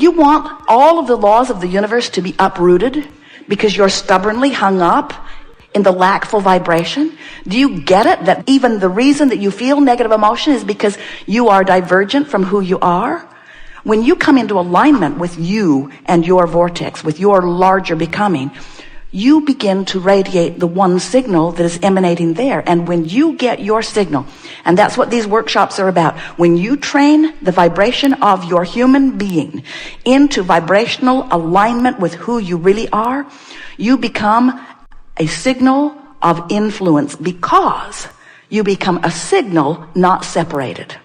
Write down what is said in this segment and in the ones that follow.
You want all of the laws of the universe to be uprooted because you're stubbornly hung up in the lackful vibration? Do you get it? That even the reason that you feel negative emotion is because you are divergent from who you are? When you come into alignment with you and your vortex, with your larger becoming, you begin to radiate the one signal that is emanating there. And when you get your signal, and that's what these workshops are about, when you train the vibration of your human being into vibrational alignment with who you really are, you become a signal of influence because you become a signal not separated.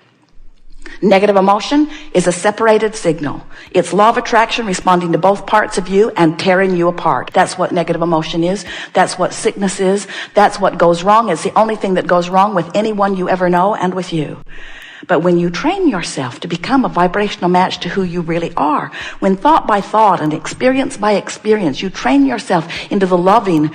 Negative emotion is a separated signal. It's law of attraction responding to both parts of you and tearing you apart. That's what negative emotion is. That's what sickness is. That's what goes wrong. It's the only thing that goes wrong with anyone you ever know and with you. But when you train yourself to become a vibrational match to who you really are, when thought by thought and experience by experience, you train yourself into the loving,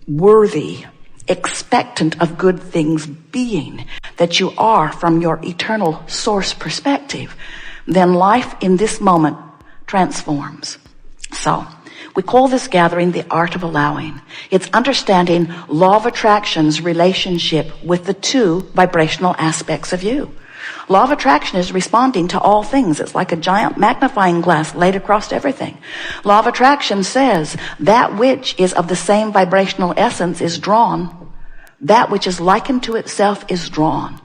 worthy, expectant of good things being that you are from your eternal source perspective, then life in this moment transforms. So we call this gathering the art of allowing. It's understanding law of attraction's relationship with the two vibrational aspects of you. Law of attraction is responding to all things. It's like a giant magnifying glass laid across everything. Law of attraction says that which is of the same vibrational essence is drawn. That which is likened to itself is drawn.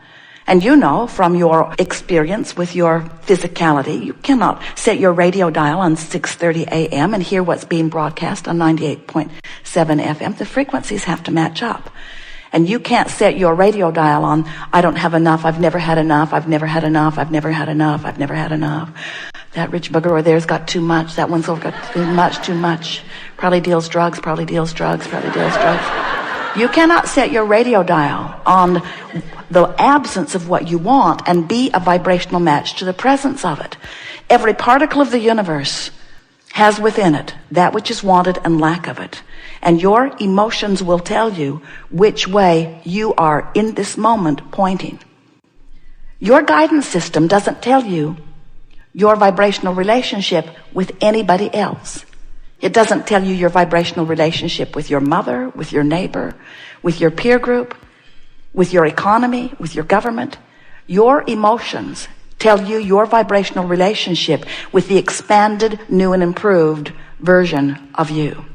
And you know from your experience with your physicality, you cannot set your radio dial on 6:30 a.m. and hear what's being broadcast on 98.7 FM. The frequencies have to match up. And you can't set your radio dial on, I don't have enough, I've never had enough, I've never had enough, I've never had enough, I've never had enough. That rich bugger over there's got too much, that one's over got too much. Probably deals drugs, probably deals drugs, probably deals drugs. You cannot set your radio dial on the absence of what you want and be a vibrational match to the presence of it. Every particle of the universe has within it that which is wanted and lack of it. And your emotions will tell you which way you are in this moment pointing. Your guidance system doesn't tell you your vibrational relationship with anybody else. It doesn't tell you your vibrational relationship with your mother, with your neighbor, with your peer group, with your economy, with your government. Your emotions tell you your vibrational relationship with the expanded, new and improved version of you.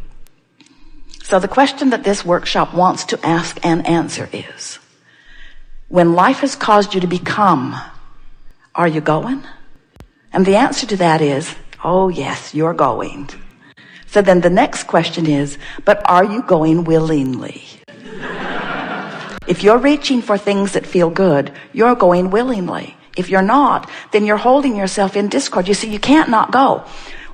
So the question that this workshop wants to ask and answer is, when life has caused you to become, are you going? And the answer to that is, oh yes, you're going. So then the next question is, but are you going willingly? If you're reaching for things that feel good, you're going willingly. If you're not, then you're holding yourself in discord. You see, you can't not go.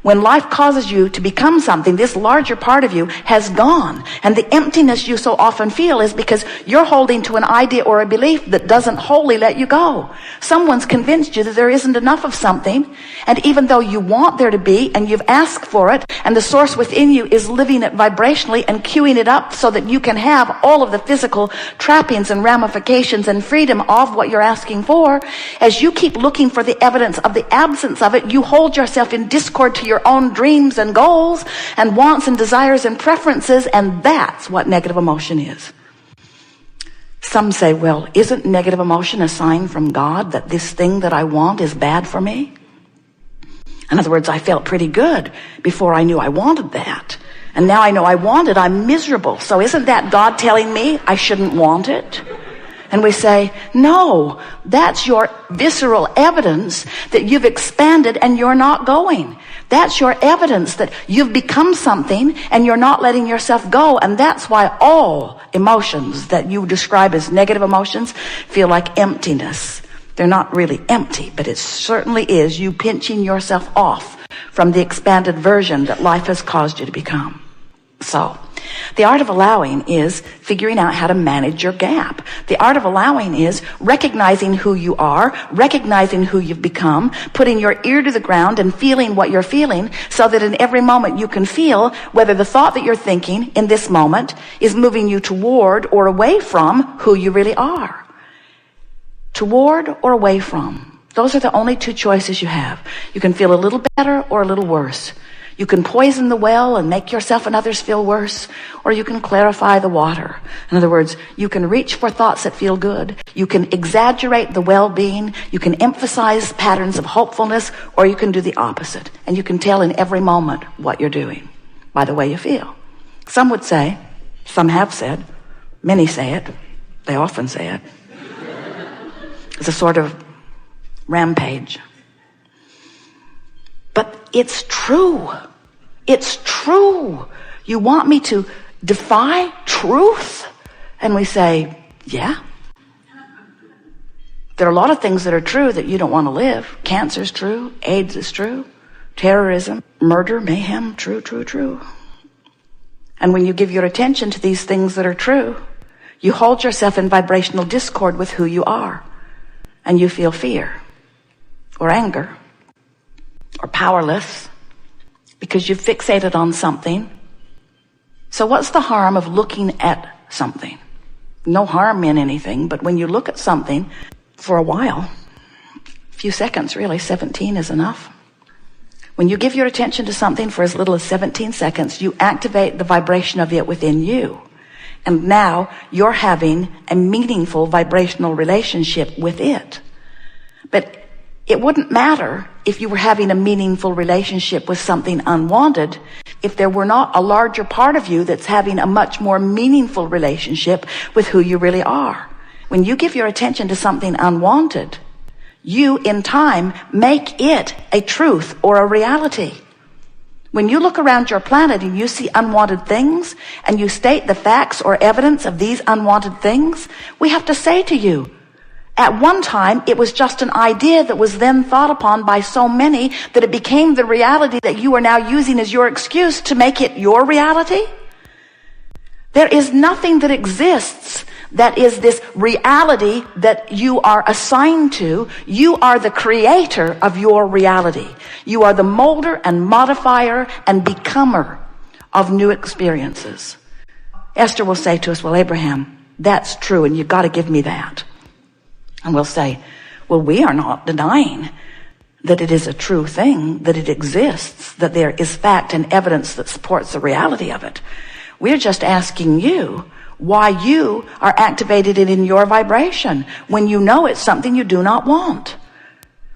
When life causes you to become something, this larger part of you has gone. And the emptiness you so often feel is because you're holding to an idea or a belief that doesn't wholly let you go. Someone's convinced you that there isn't enough of something. And even though you want there to be and you've asked for it, and the source within you is living it vibrationally and queuing it up so that you can have all of the physical trappings and ramifications and freedom of what you're asking for, as you keep looking for the evidence of the absence of it, you hold yourself in discord to your own dreams and goals and wants and desires and preferences, and that's what negative emotion is. Some say, well, isn't negative emotion a sign from God that this thing that I want is bad for me? In other words, I felt pretty good before I knew I wanted that. And now I know I want it, I'm miserable. So isn't that God telling me I shouldn't want it? And we say, no, that's your visceral evidence that you've expanded and you're not going. That's your evidence that you've become something and you're not letting yourself go. And that's why all emotions that you describe as negative emotions feel like emptiness. They're not really empty, but it certainly is you pinching yourself off from the expanded version that life has caused you to become. So, the art of allowing is figuring out how to manage your gap. The art of allowing is recognizing who you are, recognizing who you've become, putting your ear to the ground and feeling what you're feeling so that in every moment you can feel whether the thought that you're thinking in this moment is moving you toward or away from who you really are. Toward or away from. Those are the only two choices you have. You can feel a little better or a little worse. You can poison the well and make yourself and others feel worse, or you can clarify the water. In other words, you can reach for thoughts that feel good. You can exaggerate the well-being. You can emphasize patterns of hopefulness, or you can do the opposite. And you can tell in every moment what you're doing by the way you feel. Some would say, some have said, many say it, they often say it. It's a sort of rampage. But it's true. It's true. You want me to defy truth? And we say, yeah. There are a lot of things that are true that you don't want to live. Cancer is true. AIDS is true. Terrorism, murder, mayhem, true, true, true. And when you give your attention to these things that are true, you hold yourself in vibrational discord with who you are. And you feel fear or anger or powerless because you've fixated on something. So what's the harm of looking at something? No harm in anything, but when you look at something for a while, a few seconds really, 17 is enough. When you give your attention to something for as little as 17 seconds, you activate the vibration of it within you. And now you're having a meaningful vibrational relationship with it. But it wouldn't matter if you were having a meaningful relationship with something unwanted if there were not a larger part of you that's having a much more meaningful relationship with who you really are. When you give your attention to something unwanted, you in time make it a truth or a reality. When you look around your planet and you see unwanted things and you state the facts or evidence of these unwanted things, we have to say to you, at one time, it was just an idea that was then thought upon by so many that it became the reality that you are now using as your excuse to make it your reality. There is nothing that exists that is this reality that you are assigned to. You are the creator of your reality. You are the molder and modifier and becomer of new experiences. Esther will say to us, well, Abraham, that's true, and you've got to give me that. And we'll say, well, we are not denying that it is a true thing, that it exists, that there is fact and evidence that supports the reality of it. We're just asking you why you are activated in your vibration when you know it's something you do not want.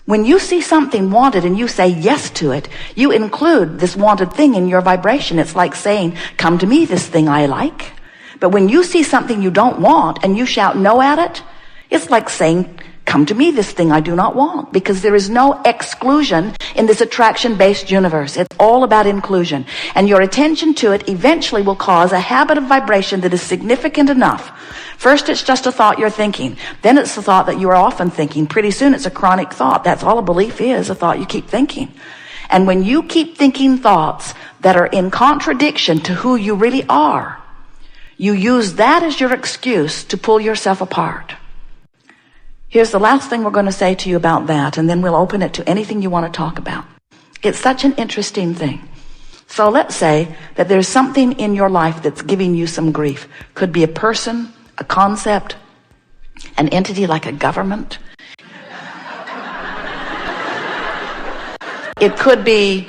When you see something wanted and you say yes to it, you include this wanted thing in your vibration. It's like saying, come to me, this thing I like. But when you see something you don't want and you shout no at it, it's like saying, come to me, this thing I do not want, because there is no exclusion in this attraction-based universe. It's all about inclusion. And your attention to it eventually will cause a habit of vibration that is significant enough. First, it's just a thought you're thinking. Then it's a thought that you are often thinking. Pretty soon, it's a chronic thought. That's all a belief is, a thought you keep thinking. And when you keep thinking thoughts that are in contradiction to who you really are, you use that as your excuse to pull yourself apart. Here's the last thing we're going to say to you about that, and then we'll open it to anything you want to talk about. It's such an interesting thing. So let's say that there's something in your life that's giving you some grief. Could be a person, a concept, an entity like a government. It could be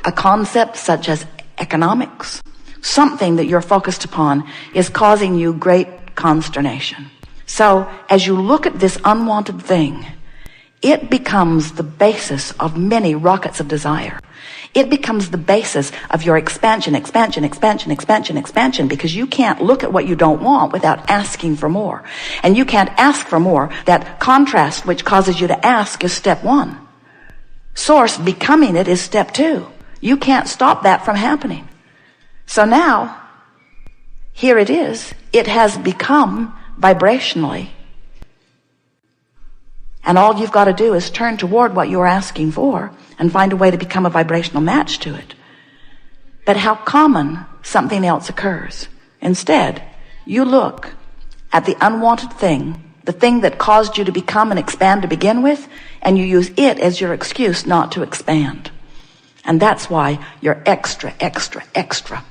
a concept such as economics. Something that you're focused upon is causing you great consternation. So as you look at this unwanted thing, it becomes the basis of many rockets of desire. It becomes the basis of your expansion, because you can't look at what you don't want without asking for more. And you can't ask for more. That contrast which causes you to ask is step one. Source becoming it is step two. You can't stop that from happening. So now, here it is. It has become vibrationally. And all you've got to do is turn toward what you're asking for and find a way to become a vibrational match to it. But how common something else occurs. Instead, you look at the unwanted thing, the thing that caused you to become and expand to begin with, and you use it as your excuse not to expand. And that's why you're extra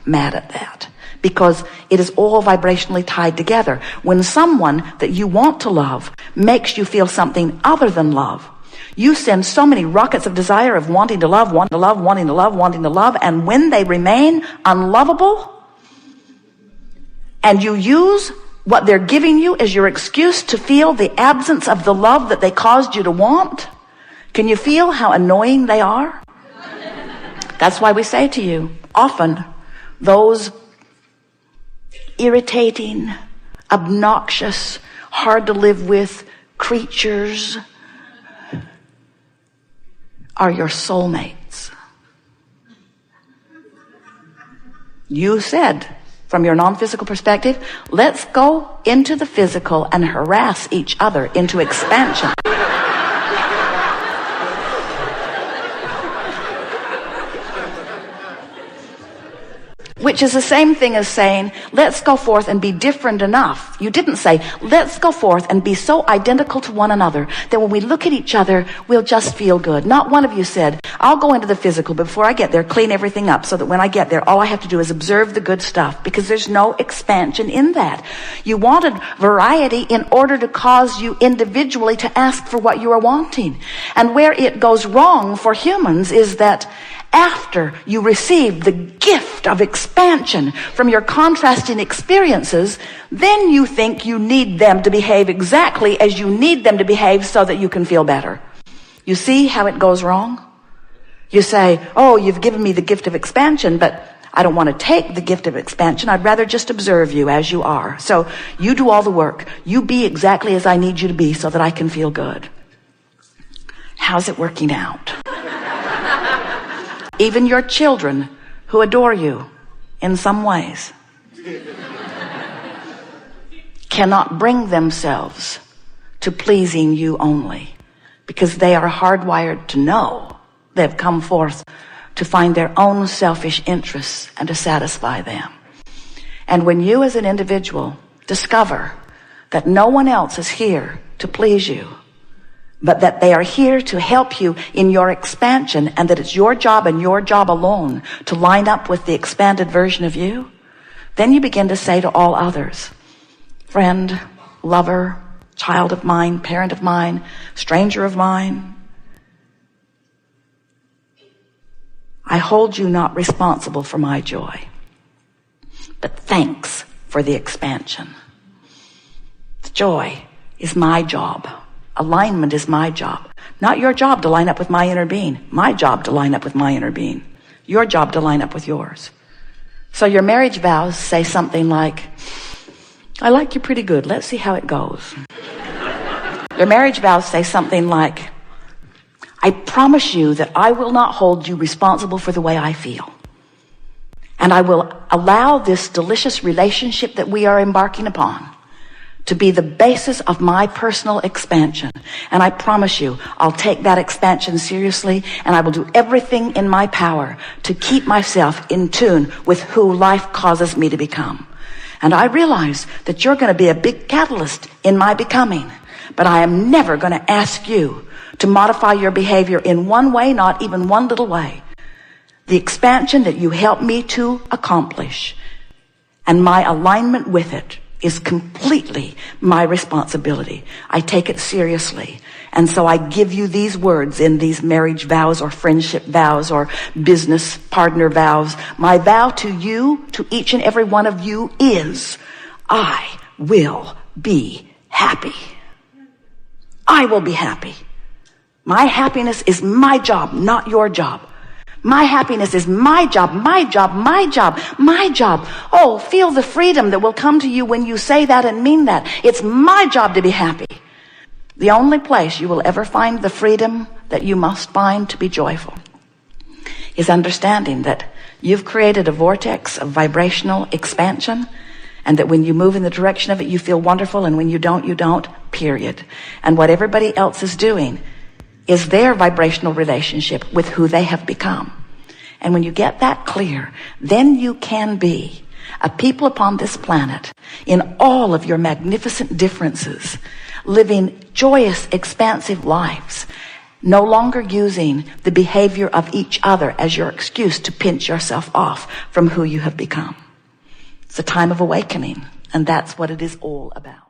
mad at that. Because it is all vibrationally tied together. When someone that you want to love makes you feel something other than love, You send so many rockets of desire of wanting to love, wanting to love, wanting to love, wanting to love, and when they remain unlovable, and you use what they're giving you as your excuse to feel the absence of the love that they caused you to want, can you feel how annoying they are? That's why we say to you, often, those irritating, obnoxious, hard to live with creatures are your soulmates. You said, from your non-physical perspective, let's go into the physical and harass each other into expansion. Which is the same thing as saying, let's go forth and be different enough. You didn't say, let's go forth and be so identical to one another that when we look at each other, we'll just feel good. Not one of you said, I'll go into the physical, but before I get there, clean everything up so that when I get there, all I have to do is observe the good stuff, because there's no expansion in that. You wanted variety in order to cause you individually to ask for what you are wanting. And where it goes wrong for humans is that after you receive the gift of expansion from your contrasting experiences, then you think you need them to behave exactly as you need them to behave so that you can feel better. You see how it goes wrong? You say, oh, you've given me the gift of expansion, but I don't want to take the gift of expansion. I'd rather just observe you as you are. So you do all the work. You be exactly as I need you to be so that I can feel good. How's it working out? Even your children who adore you in some ways cannot bring themselves to pleasing you only, because they are hardwired to know they've come forth to find their own selfish interests and to satisfy them. And when you as an individual discover that no one else is here to please you, but that they are here to help you in your expansion, and that it's your job and your job alone to line up with the expanded version of you, then you begin to say to all others, friend, lover, child of mine, parent of mine, stranger of mine, I hold you not responsible for my joy, but thanks for the expansion. The joy is my job. Alignment is my job. Not your job to line up with my inner being. My job to line up with my inner being. Your job to line up with yours. So your marriage vows say something like, I like you pretty good. Let's see how it goes. Your marriage vows say something like, I promise you that I will not hold you responsible for the way I feel. And I will allow this delicious relationship that we are embarking upon to be the basis of my personal expansion. And I promise you, I'll take that expansion seriously, and I will do everything in my power to keep myself in tune with who life causes me to become. And I realize that you're going to be a big catalyst in my becoming, but I am never going to ask you to modify your behavior in one way, not even one little way. The expansion that you help me to accomplish and my alignment with it is completely my responsibility. I take it seriously. And so I give you these words in these marriage vows or friendship vows or business partner vows. My vow to you, to each and every one of you, is I will be happy. I will be happy. My happiness is my job, not your job. My happiness is my job, my job, my job, my job. Oh, feel the freedom that will come to you when you say that and mean that. It's my job to be happy. The only place you will ever find the freedom that you must find to be joyful is understanding that you've created a vortex of vibrational expansion, and that when you move in the direction of it, you feel wonderful, and when you don't, period. And what everybody else is doing is their vibrational relationship with who they have become. And when you get that clear, then you can be a people upon this planet in all of your magnificent differences, living joyous, expansive lives, no longer using the behavior of each other as your excuse to pinch yourself off from who you have become. It's a time of awakening, and that's what it is all about.